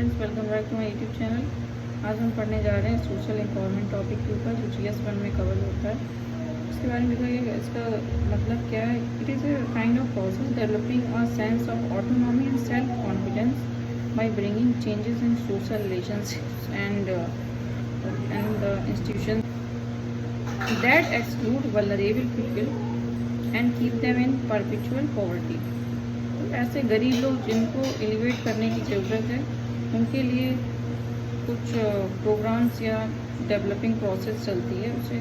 Friends, welcome back to my YouTube channel. आज हम पढ़ने जा रहे हैं सोशल एम्पावरमेंट टॉपिक के ऊपर, जो GS 1 में कवर होता है। इसके बारे में लिखा गया है, इसका मतलब क्या है। It is a kind of process developing a sense of autonomy and self confidence by bringing changes in social relationships and the institution that exclude vulnerable people and keep them in perpetual poverty. ऐसे गरीब लोग जिनको elevate करने की ज़रूरत है, उनके लिए कुछ प्रोग्राम्स या डेवलपिंग प्रोसेस चलती है, उसे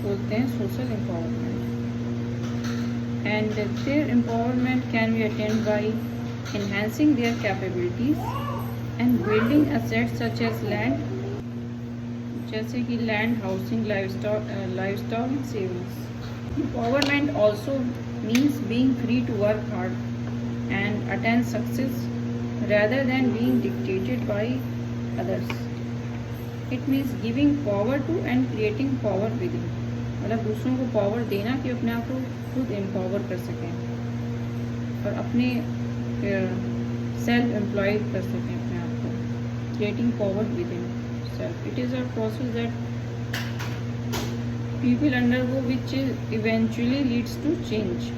बोलते हैं social empowerment. And their empowerment can be attend by enhancing their capabilities and building assets such as land, जैसे कि land, housing, livestock and savings. Empowerment also means being free to work hard and attain success rather than being dictated by others. It means giving power to and creating power within. मतलब दूसरों को power देना कि अपने आप को खुद empower कर सकें और अपने सेल्फ एम्प्लॉयड कर सकें अपने आप को। Creating power within self, it is a process that people undergo which eventually leads to change.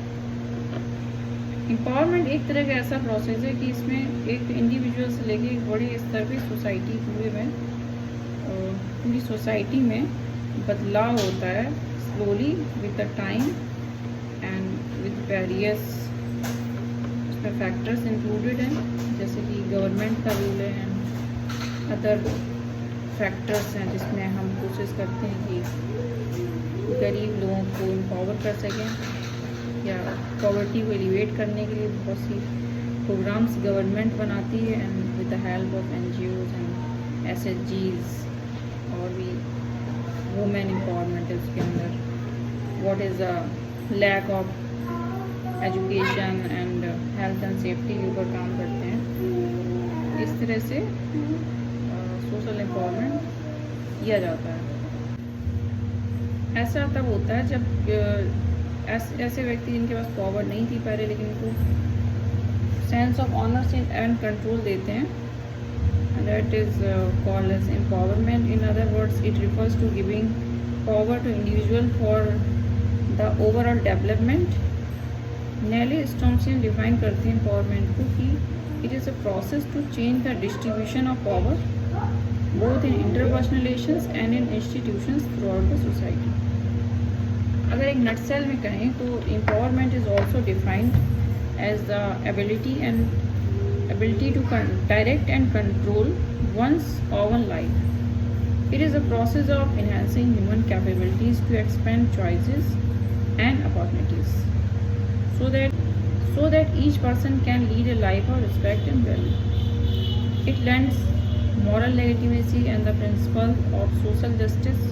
Empowerment एक तरह का ऐसा प्रोसेस है कि इसमें एक इंडिविजुअल से लेके एक बड़े स्तर पे सोसाइटी पूरी सोसाइटी में बदलाव होता है slowly with the time and with various factors included हैं, जैसे कि गवर्नमेंट का रूल है एंड अदर फैक्टर्स हैं जिसमें हम कोशिश करते हैं कि गरीब लोगों को एम्पावर कर सकें या पॉवर्टी को एलिवेट करने के लिए बहुत सी प्रोग्राम्स गवर्नमेंट बनाती है and with the help of NGOs and SHGs। और भी वुमेन एम्पावरमेंट है उसके अंदर, what is the lack of education and health and safety के ऊपर काम करते हैं। इस तरह से सोशल एम्पावरमेंट किया जाता है। ऐसा तब होता है जब ऐसे व्यक्ति जिनके पास पावर नहीं थी पहले, लेकिन उनको sense of honour and control देते हैं, that is called as empowerment. In other words, it refers to giving power to individual for the overall development. Nelly Stompson define करते हैं एम्पावरमेंट को कि it is a process to change the distribution of power both in interpersonal relations and in institutions throughout the society. अगर एक nutshell में कहें तो empowerment is also defined as the ability to direct and control one's own life. It is a process of enhancing human capabilities to expand choices and opportunities so that each person can lead a life of respect and value. It lends moral legitimacy and the principle of social justice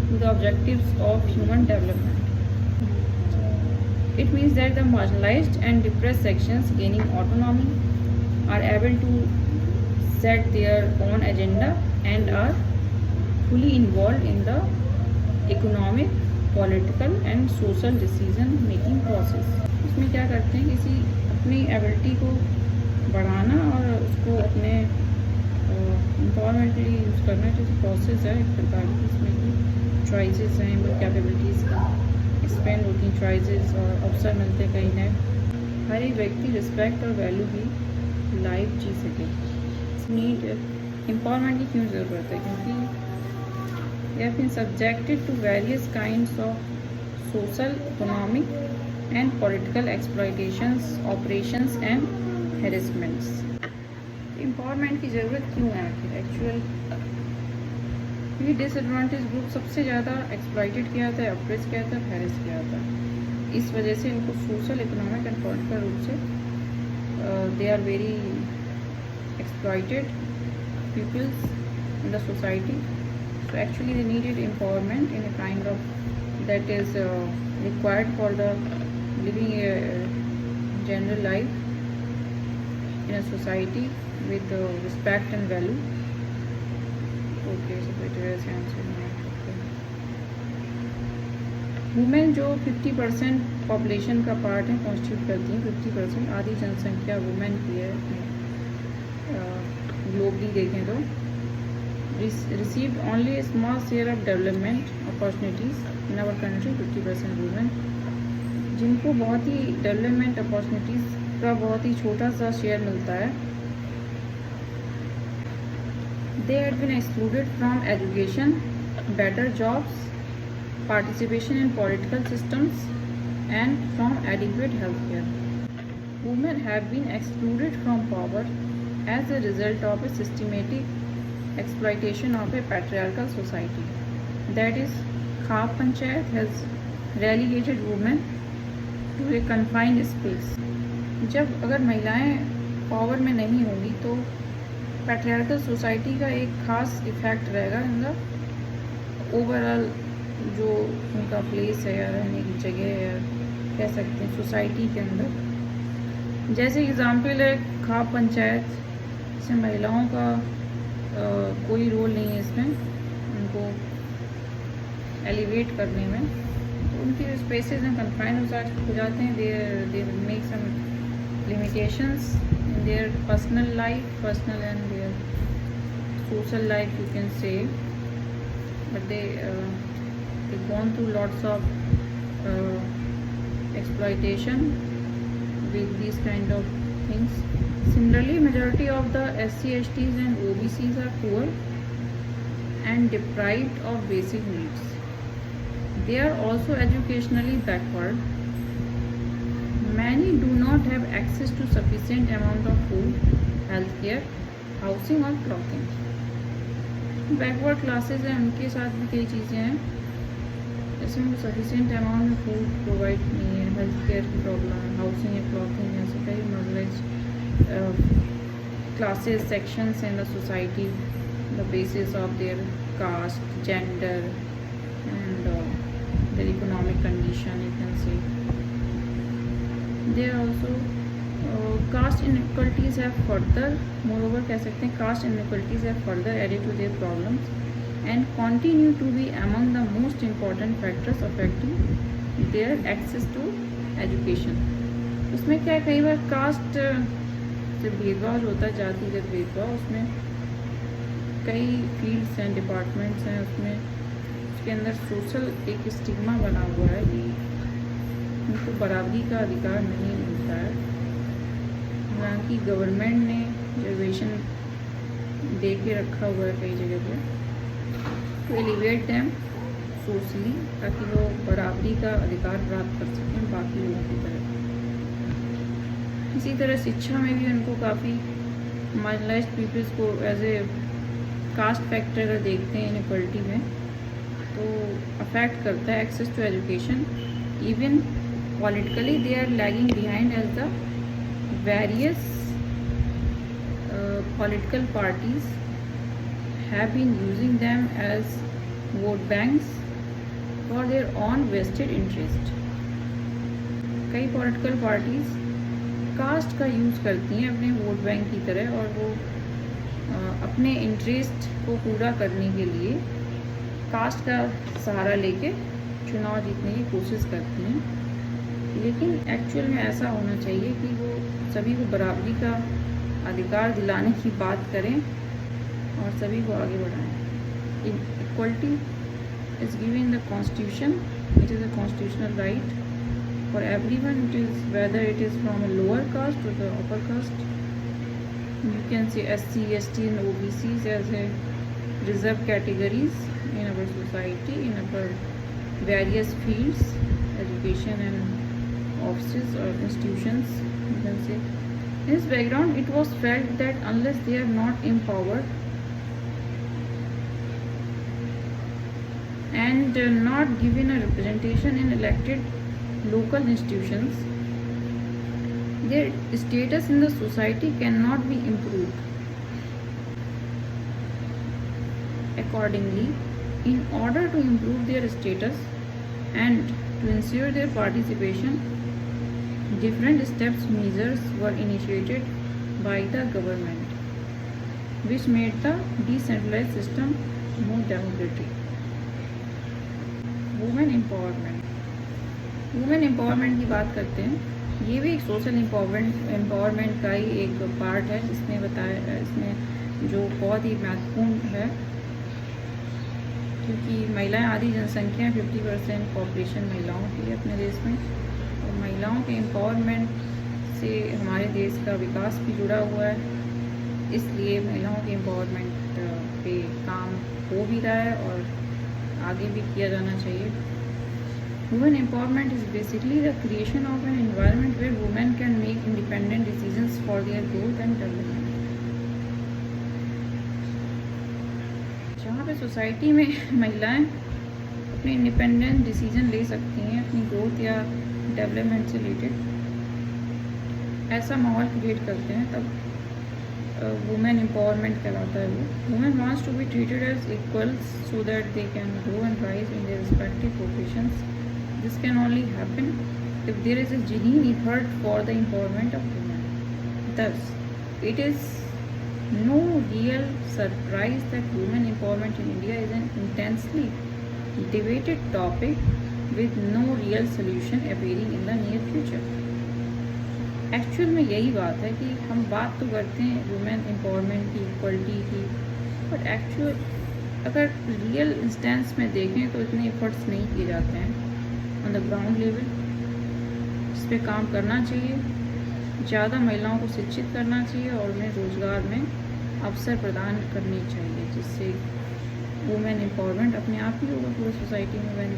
to the objectives of human development. It means that the marginalized and depressed sections gaining autonomy are able to set their own agenda and are fully involved in the economic, political and social decision making process. इसमें क्या करते हैं, किसी अपनी ability को बढ़ाना और उसको अपने एम्पावरमेंट के लिए यूज़ करना, जैसे प्रोसेस है एक प्रकार की, इसमें की चॉइसेस हैं, वो कैपेबिलिटीज़ की एक्सपेंड होती हैं चॉइसेस और अवसर मिलते कहीं नए। हर एक व्यक्ति रिस्पेक्ट और वैल्यू की लाइफ जी सके। नीड एम्पावरमेंट की क्यों ज़रूरत है, क्योंकि they have been subjected to various kinds of social, economic and political exploitations, oppressions and harassments. Empowerment की ज़रूरत क्यों है आखिर एक्चुअल? क्योंकि डिसएडवांटेज ग्रुप सबसे ज़्यादा एक्सप्लॉइटेड किया जाता है, ऑपरेस किया जाता है, हेरेस किया जाता है। इस वजह से इनको सोशल, इकोनॉमिक एंड पॉलिटिकल रूप से they are very exploited peoples in the society. So actually they needed empowerment in a kind of that is required for the living a general life in a society with respect and value. Okay, so better as answer. Women जो 50% population का part है, constitute करती हैं 50%, आधी जनसंख्या women की है globally globally देखें तो received only a small share of development opportunities in our country. 50% women, जिनको बहुत ही डेवलपमेंट अपॉर्चुनिटीज़ का बहुत ही छोटा सा शेयर मिलता है. They had been excluded from education, better jobs, participation in political systems, and from adequate health care. Women have been excluded from power as a result of a systematic exploitation of a patriarchal society. That is, Khap Panchayat has relegated women to a confined space. जब अगर महिलाएं power में नहीं होंगी तो patriarchal society का एक खास इफेक्ट रहेगा इनका ओवरऑल जो उनका प्लेस है या रहने की जगह है, कह सकते हैं सोसाइटी के अंदर. जैसे एग्ज़ाम्पल है खाप पंचायत, इसमें महिलाओं का कोई रोल नहीं है इसमें उनको एलिवेट करने में. तो उनकी स्पेसेस में कन्फाइन हो जाते हैं. They make some limitations in their personal life, personal and their social life you can say. But they gone through lots of exploitation with these kind of things. Similarly, majority of the SC, STs and OBCs are poor and deprived of basic needs. They are also educationally backward. Many do not have access to sufficient amount of food, healthcare, housing or clothing. Backward classes हैं, उनके साथ भी कई चीज़ें हैं. इसमें sufficient amount में food provide नहीं है, हेल्थ केयर की प्रॉब्लम है, हाउसिंग या क्लॉथिंग, ऐसे कई knowledge classes sections in the society, the basis of their caste, gender and their economic condition you can say. There also caste inequalities have further, moreover कह सकते हैं caste inequalities have further added to their problems and continue to be among the most important factors affecting their access to education. उसमें क्या है, कई बार cast से भेदभाव जो होता है, जातिगत भेदभाव, उसमें कई फील्ड्स हैं, डिपार्टमेंट्स हैं, उसमें उसके अंदर सोशल एक स्टिग्मा बना हुआ है कि उनको बराबरी का अधिकार नहीं मिलता है. हालांकि गवर्नमेंट ने रिजर्वेशन दे के रखा हुआ है कई जगह पर to elevate them socially, ताकि वो बराबरी का अधिकार प्राप्त कर सकें बाकी लोगों की तरह. इसी तरह शिक्षा में भी उनको काफ़ी मार्जिनलाइज्ड पीपल्स को एज ए कास्ट फैक्टर अगर देखते हैं इनइक्वलिटी में तो अफेक्ट करता है access to education. Even politically they are lagging behind as the various political parties have been using them as vote banks for their own vested interest. कई political parties cast का use करती हैं अपने vote bank की तरह और वो अपने इंटरेस्ट को पूरा करने के लिए कास्ट का सहारा लेके चुनाव जीतने की कोशिश करती हैं. लेकिन एक्चुअल में ऐसा होना चाहिए कि वो सभी को बराबरी का अधिकार दिलाने की बात करें और सभी को आगे बढ़ाएं. Equality is given in the constitution. It is a constitutional right for everyone. It is whether it is from a lower caste or the upper caste. You can say SC, ST and OBCs as a reserved categories in our society, in our various fields, education and offices or institutions. You can say in this background it was felt that unless they are not empowered and not given a representation in elected local institutions, their status in the society cannot be improved. Accordingly, in order to improve their status and to ensure their participation, different steps measures were initiated by the government, which made the decentralized system more democratic. Women empowerment की बात करते हैं. ये भी एक social empowerment का ही एक part है जिसमें बताया, इसमें जो बहुत ही महत्वपूर्ण है, क्योंकि महिलाएं आधी जनसंख्या 50% पॉपुलेशन महिलाओं की है अपने देश में, और महिलाओं के एम्पावरमेंट से हमारे देश का विकास भी जुड़ा हुआ है। इसलिए महिलाओं के एम्पावरमेंट पे काम हो भी रहा है और आगे भी किया जाना चाहिए। Women empowerment is basically the creation of an environment where women can make independent decisions for their growth and development. जहाँ पे सोसाइटी में महिलाएं अपने इंडिपेंडेंट डिसीजन ले सकती हैं अपनी ग्रोथ या डेवलपमेंट से रिलेटेड, ऐसा माहौल क्रिएट करते हैं, तब वुमेन एम्पावरमेंट कहलाता है वो। Women wants to be treated as equals so that they can grow and rise in their respective professions. This can only happen if there is a genuine effort for the empowerment of women. Thus, it is no real surprise that women empowerment in India is an intensely debated topic with no real solution appearing in the near future. Actual में यही बात है कि हम बात तो करते हैं वुमेन एम्पावरमेंट की, इक्वलिटी की, बट एक्चुअल अगर रियल इंस्टेंस में देखें तो इतने एफर्ट्स नहीं किए जाते हैं ऑन द ग्राउंड लेवल। इस पर काम करना चाहिए, ज़्यादा महिलाओं को शिक्षित करना चाहिए और उन्हें रोज़गार में अवसर प्रदान करने चाहिए, जिससे वुमेन एम्पावरमेंट अपने आप ही होगा पूरी सोसाइटी में। When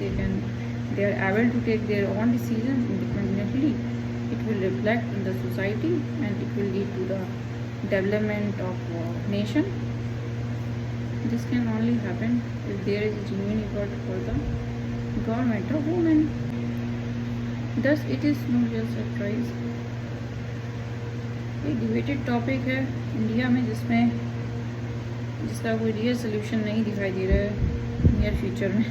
they are able to take their own decision independently, it will reflect in the society and it will lead to the development of nation. This can only happen if there is a genuine effort for the government of women. Thus it is no real surprise. एक debated topic है India में जिसका कोई real solution नहीं दिखाई दे रहा है near future में।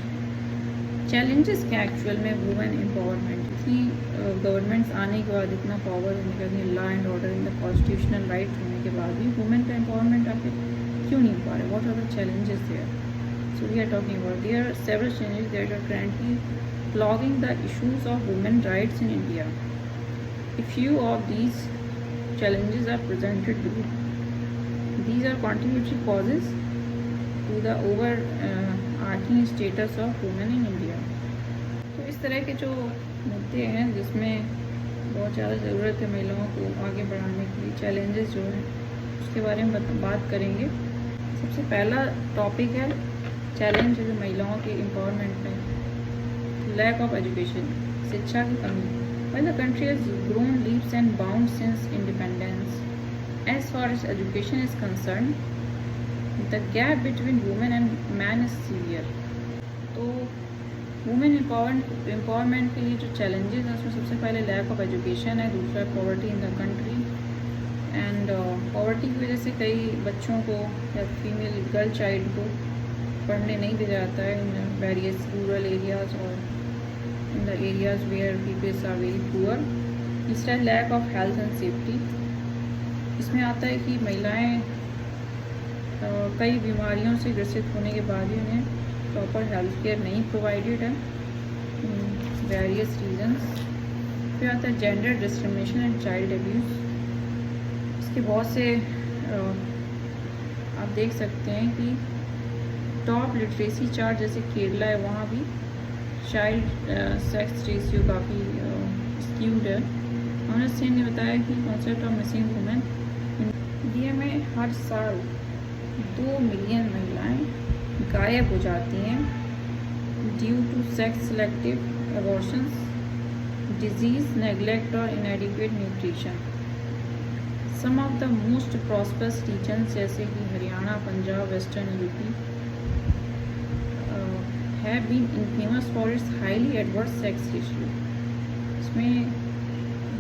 चैलेंजेस क्या एक्चुअल में वुमेन एम्पावरमेंट, इतनी गवर्नमेंट्स आने के बाद, इतना पावर होने के law and order in the constitutional right होने के बाद भी वुमेन का एम्पावरमेंट आखिर क्यों नहीं हो पा रहा? What are the challenges there? So we are talking about there are several changes that are currently plaguing the issues of women rights in India. A few of these challenges are presented below. These are contributory causes to the overarching status of women in India. तो इस तरह के जो मुद्दे हैं जिसमें बहुत ज़्यादा ज़रूरत है महिलाओं को आगे बढ़ाने के लिए, चैलेंजेस जो हैं उसके बारे में बात करेंगे। सबसे पहला टॉपिक है चैलेंज जो महिलाओं के एम्पावरमेंट में, लैक ऑफ एजुकेशन, शिक्षा की कमी। While the country has grown leaps and bounds since independence, as far as education is concerned, the gap between women and man is severe. तो वुमेन एम्पावरमेंट के लिए जो चैलेंजेस हैं उसमें सबसे पहले लैक ऑफ एजुकेशन है, दूसरा poverty in the country, and poverty की वजह से कई बच्चों को या फीमेल गर्ल चाइल्ड को पढ़ने नहीं दिया जाता है इन वेरियस रूरल एरियाज और in the areas where peoples are very poor. तीसरा lack of health and safety. इसमें आता है कि महिलाएं कई बीमारियों से ग्रसित होने के बाद भी उन्हें प्रॉपर हेल्थ केयर नहीं प्रोवाइडेड है, वेरियस रीजंस। फिर आता है gender discrimination and child abuse. इसके बहुत से आप देख सकते हैं कि टॉप लिटरेसी चार्ट जैसे केरला है, वहाँ भी चाइल्ड सेक्स रेशियो काफ़ी स्क्यूड है। अमृत सिंह ने बताया कि concept of missing women, India में हर साल 2 मिलियन महिलाएं गायब हो जाती हैं due to sex selective abortions, diseases, neglect और inadequate nutrition. Some of the most prosperous regions जैसे कि Haryana, Punjab, western UP have been infamous for its highly adverse sex ratio. इसमें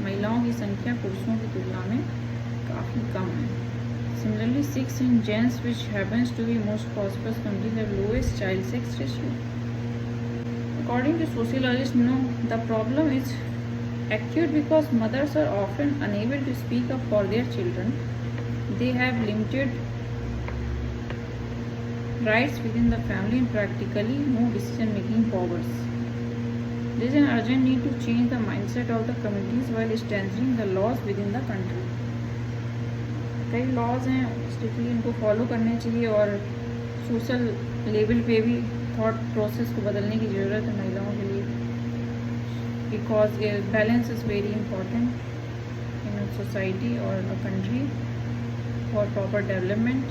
महिलाओं की संख्या पुरुषों की तुलना में काफ़ी कम है। Similarly, 6 in gents, which happens to be most prosperous countries, have lowest child sex ratio. According to sociologists, no, the problem is acute because mothers are often unable to speak up for their children. They have limited rights within the family and practically no decision-making powers. There is an urgent need to change the mindset of the communities while strengthening the laws within the country. कई laws हैं, strictly इनको follow करने चाहिए और social level पे भी thought process को बदलने की ज़रूरत है महिलाओं के लिए, because balance is very important in a society और a country for proper development.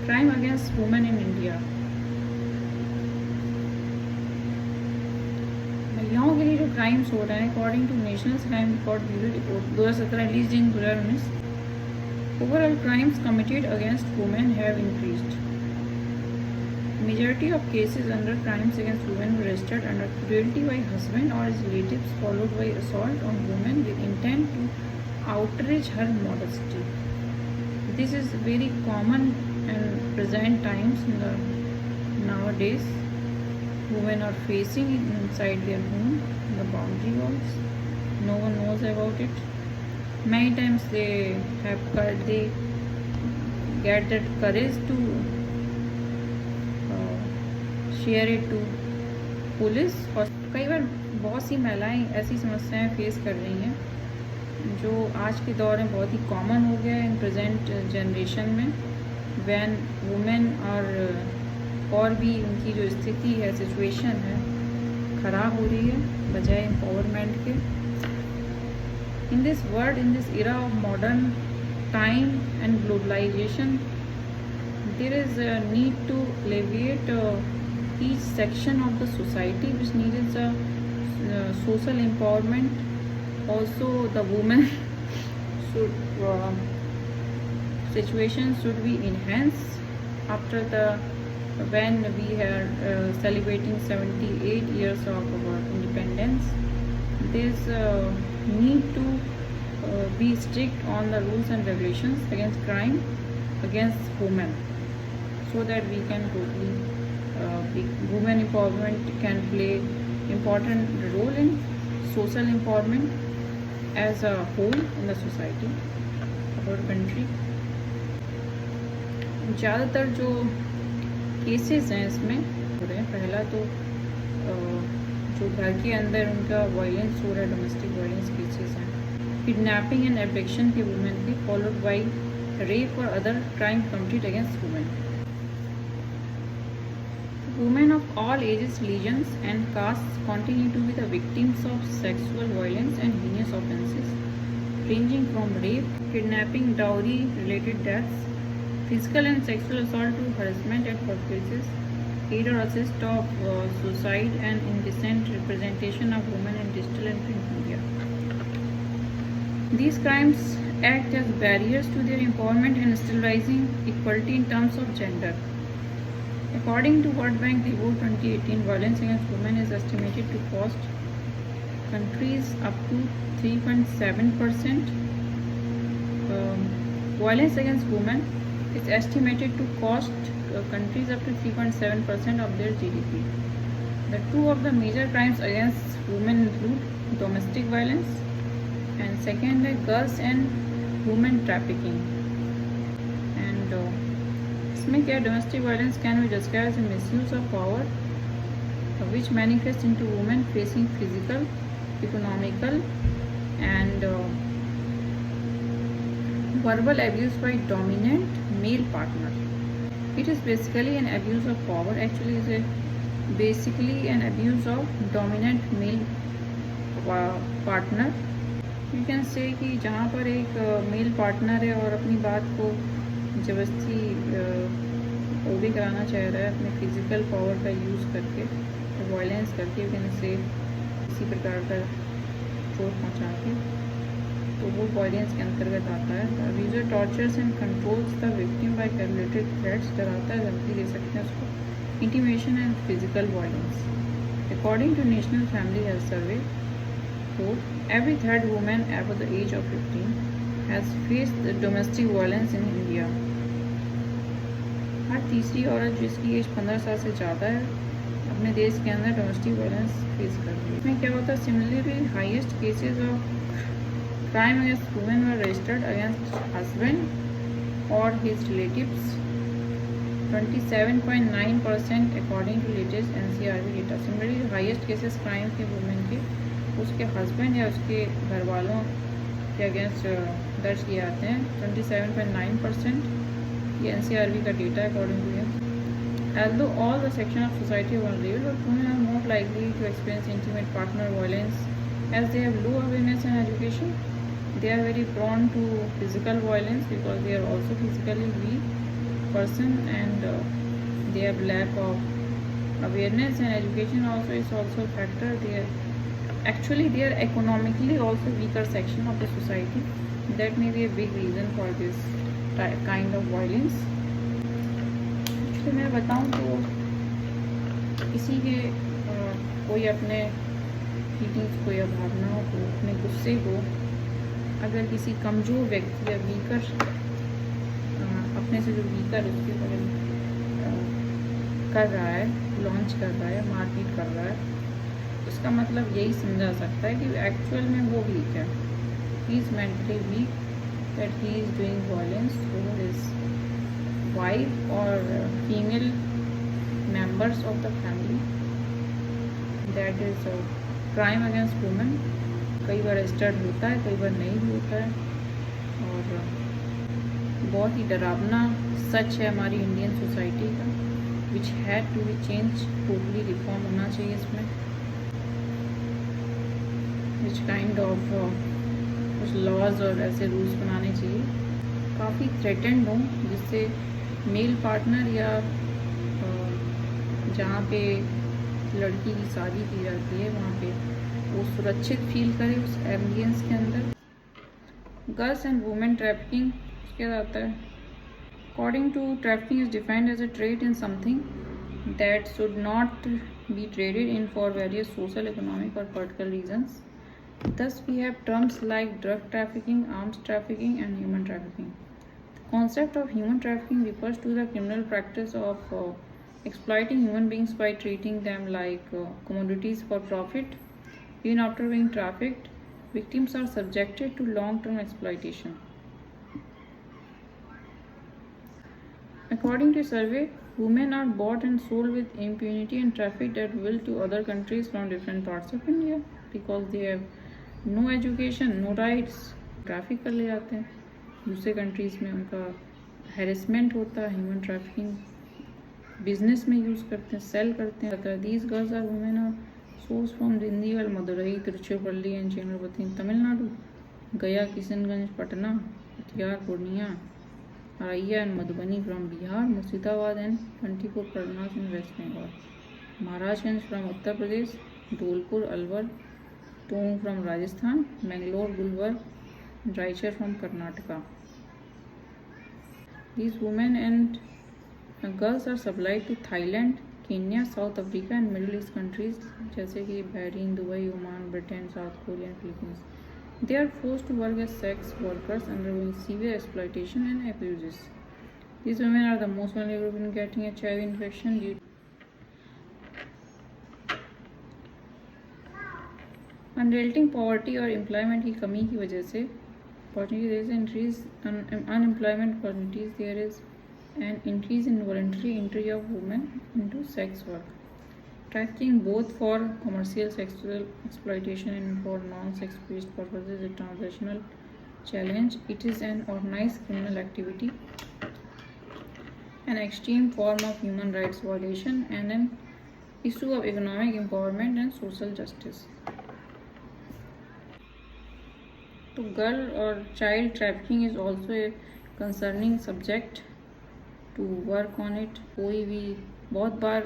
Crime against women in India. महिलाओं के लिए जो क्राइम्स हो रहे हैं, according to national crime record bureau report 2017 release in 2019, overall crimes committed against women have increased. Majority of cases under crimes against women were registered under cruelty by husband or his relatives, followed by assault on women with intent to outrage her modesty. This is very common in present times. Nowadays, women are facing it inside their home, the boundary walls. No one knows about it. Many times they get that courage to share it to police. और कई बार बहुत सी महिलाएं ऐसी समस्याएं face कर रही हैं जो आज के दौर में बहुत ही कॉमन हो गया है इन प्रेजेंट जनरेशन में, वैन वुमेन और भी उनकी जो स्थिति है, सिचुएशन है, ख़राब हो रही है बजाय एम्पावरमेंट के. In this world, in this era of modern time and globalization, there is a need to alleviate each section of the society which needs a social empowerment. Also, the women should situation should be enhanced after when we are celebrating 78 years of our independence. There's need to be strict on the rules and regulations against crime against women, so that we can totally women empowerment can play important role in social empowerment as a whole in the society of our country. ज़्यादातर जो cases हैं इसमें हो रहे हैं, पहला तो जो घर के अंदर उनका वायलेंस हो रहा है, डोमेस्टिक वायलेंस केसेस हैं, किडनैपिंग एंड एब्डक्शन के वुमेन के, फॉलोड बाय रेप और other crime committed against women. Women of all ages, religions and castes continue to be the victims of sexual violence and heinous offences ranging from rape, kidnapping, dowry related deaths, physical and sexual assault to harassment at workplaces, aid or assist of suicide and indecent representation of women in digital and print media. These crimes act as barriers to their empowerment and stabilizing equality in terms of gender. According to World Bank Report 2018, violence against women is estimated to cost countries up to 3.7%. Violence against women is estimated to cost countries up to 3.7% of their GDP. The two of the major crimes against women include domestic violence and second girls and women trafficking. And इसमें क्या, domestic violence can be described as a misuse of power which manifests into women facing physical, economical and verbal abuse by dominant male partner. It is basically an abuse of power. Actually, is basically an abuse of dominant male partner. You can say कि जहाँ पर एक male partner है और अपनी बात को ज़बरदस्ती ओबे कराना चाह रहा है अपने फिजिकल पावर का यूज़ करके, वायलेंस करके, यू कैन से किसी प्रकार का चोट पहुँचा के, तो वो वायलेंस के अंतर्गत आता है. Abuser tortures and controls the victim by calculated threats, डराता है, धमकी दे सकते हैं उसको. Intimidation and physical violence. According to national family health survey report, every third woman above the age of 15 has faced domestic violence in India. हर तीसरी औरत जिसकी एज 15 साल से ज़्यादा है अपने देश के अंदर डोमेस्टिक वायलेंस फेस कर रही है. इसमें क्या होता है, similarly highest cases of crime against women were registered against husband or his relatives, 27.9% according to latest NCRB data. Similarly, highest cases crime के women के उसके हस्बैंड या उसके घर वालों के अगेंस्ट दर्ज किए आते हैं 27.9%। ये NCRB का डेटा है अकॉर्डिंग टू ये। Although all the sections of society are vulnerable, but women are more likely to experience intimate partner violence as they have low awareness and education. They are very prone to physical violence because they are also physically weak person, and they have lack of awareness and education also is also a factor. They are economically also weaker section of the society. That may be a big reason for this kind of violence. तो मैं बताऊं तो किसी के कोई अपने feelings को या भावनाओं को, अपने गुस्से को अगर किसी कमज़ोर व्यक्ति या वीकर अपने से जो वीकर उसके ऊपर कर रहा है, लॉन्च कर रहा है, मारपीट कर रहा है, उसका मतलब यही समझा सकता है कि एक्चुअल में वो वीक है। He is mentally weak, that he is doing violence over his wife or female members of the family. That is a crime against women. कई बार रजिस्टर्ड होता है, कई बार नहीं भी होता है, और बहुत ही डरावना सच है हमारी इंडियन सोसाइटी का, which had to be change, totally reform होना चाहिए इसमें। विच काइंड ऑफ कुछ लॉज और ऐसे रूल्स बनाने चाहिए काफ़ी थ्रेटेंड हों, जिससे मेल पार्टनर या जहाँ पे लड़की की शादी की जाती है वहाँ पे वो सुरक्षित फील करे उस एम्बियंस के अंदर। गर्ल्स एंड वुमेन ट्रैफिकिंग क्या जाता है? According to trafficking is defined as a trade in something that should not be traded in for various social, economic और political reasons. Thus we have terms like drug trafficking, arms trafficking and human trafficking. The concept of human trafficking refers to the criminal practice of exploiting human beings by treating them like commodities for profit. Even after being trafficked, victims are subjected to long-term exploitation. According to a survey, women are bought and sold with impunity and trafficked at will to other countries from different parts of India because they have no education, no rights, traffic कर ले जाते हैं दूसरे countries में, उनका harassment होता है, human trafficking business में यूज़ करते हैं, सेल करते हैं। These girls are women are source from Dindigul, Madurai, Tiruchirappalli and Chengalpattu in Tamil Nadu, Gaya, Kishanganj, Patna, Katihar, Purnia, Araria and Madhubani from Bihar, Murshidabad and 24 Parganas in West Bengal, Maharajganj from Uttar Pradesh, Dholpur, Alwar, Toon from Rajasthan, Mangalore, Gulbarga, Raichur from Karnataka. These women and girls are supplied to Thailand, Kenya, South Africa and Middle East countries जैसे कि Bahrain, Dubai, Oman, Britain, south Korea, Philippines. They are forced to work as sex workers undergoing severe exploitation and abuses. These women are the most vulnerable in getting HIV infection due unrelenting poverty और employment की कमी की वजह से increase unemployment quantities, there is an increase in voluntary entry of women into sex work, trafficking both for commercial sexual exploitation and for non sex based purposes is transnational challenge. It is an organized criminal activity, an extreme form of human rights violation and an issue of economic empowerment and social justice. तो girl और child trafficking is also a concerning subject to work on it. कोई भी बहुत बार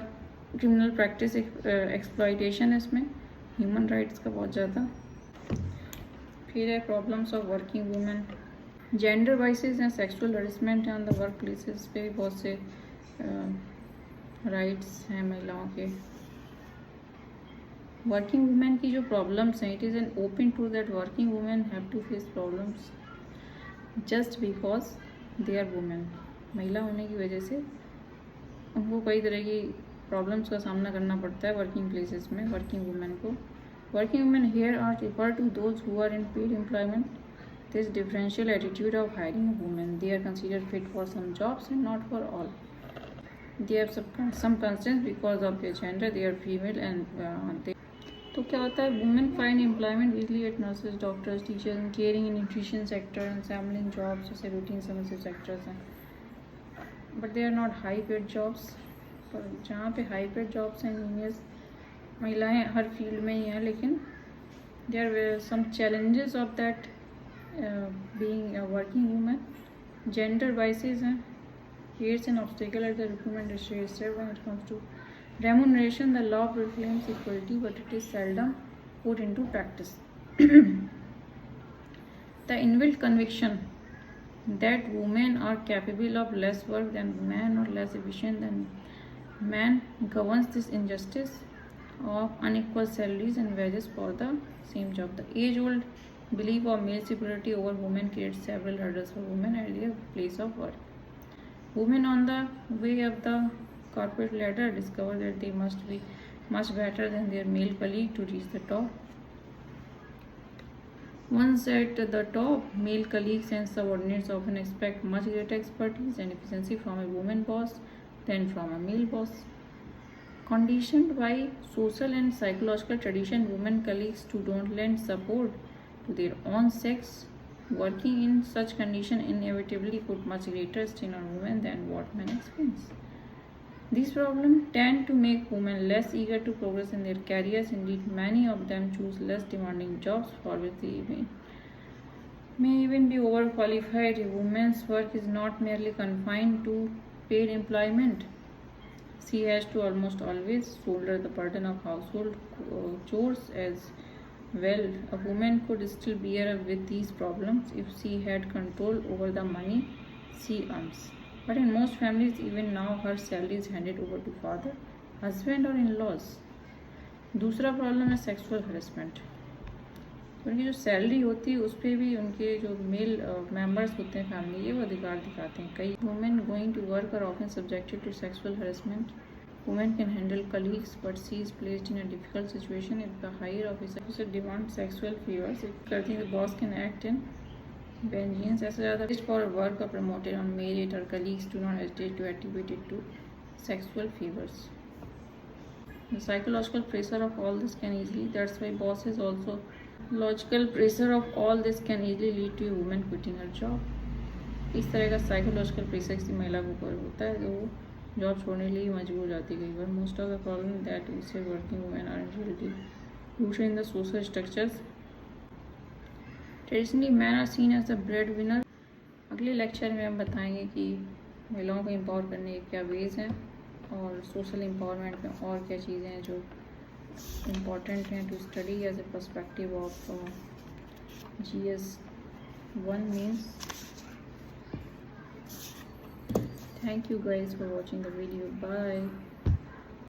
criminal practice exploitation है इसमें, human rights का बहुत ज़्यादा। फिर है problems of working women, gender vices and sexual harassment on the work places पे भी बहुत से राइट्स हैं महिलाओं के। वर्किंग वुमेन की जो प्रॉब्लम्स हैं, it is an open truth that working women have to face problems just because they are women. महिला होने की वजह से उनको कई तरह की प्रॉब्लम्स का सामना करना पड़ता है वर्किंग प्लेसेस में वर्किंग वुमेन को। Working women here are refer to those who are in paid employment. This differential attitude of hiring a women, they are considered fit for some jobs and not for all. They have some concerns because of their gender, they are female and तो क्या होता है, women find employment easily at nurses, doctors, teachers and caring in nutrition sector and sampling jobs, जैसे routine services sectors हैं. But they are not high paid jobs. पर जहाँ पे high paid jobs हैं, इंजीनियर्स महिलाएं हर फील्ड में ही हैं, लेकिन there are some challenges of that being a working women. Gender biases हैं, creates an obstacle at the recruitment stage when it comes to remuneration. The law proclaims equality, but it is seldom put into practice. The inbuilt conviction that women are capable of less work than men or less efficient than men governs this injustice of unequal salaries and wages for the same job. The age-old belief of male superiority over women creates several hurdles for women at their place of work. Women on the way up the corporate ladder discover that they must be much better than their male colleague to reach the top. Once at the top, male colleagues and subordinates often expect much greater expertise and efficiency from a woman boss than from a male boss. Conditioned by social and psychological tradition, women colleagues too don't lend support to their own sex. Working in such condition inevitably put much greater strain on women than what men experience. These problems tend to make women less eager to progress in their careers. Indeed, many of them choose less demanding jobs for which they may even be overqualified. A woman's work is not merely confined to paid employment. She has to almost always shoulder the burden of household chores as well. A woman could still bear with these problems if she had control over the money she earns. But in most families, even now, her salary is handed over to father, husband or in-laws. दूसरा problem है sexual harassment. उनकी जो salary होती है उस पर भी उनके जो मेल मेंबर्स होते हैं फैमिली के, वो अधिकार दिखाते हैं. कई women going to work are often subjected to sexual harassment. Women can handle colleagues, but she is placed in a difficult situation if the higher officer demands sexual favors. I think the boss can act in vengeance. As a for work are promoted on merit, or colleagues do not hesitate to attribute it to sexual favors. The psychological pressure of all this can easily, that's why bosses also, logical pressure of all this can easily lead to a woman quitting her job. इस तरह का psychological pressure किसी महिला के ऊपर होता है जो जॉब छोड़ने के लिए मजबूर हो जाती है कई बार. Most of the problem that is working women are rooted in the social structures. Traditionally man are seen as the bread winner. अगले लेक्चर में हम बताएंगे कि महिलाओं को एम्पावर करने के क्या वेज हैं और सोशल एम्पावरमेंट में और क्या चीज़ें हैं जो इम्पॉर्टेंट हैं to study as a perspective of GS1 means. Thank you guys for watching the video. Bye.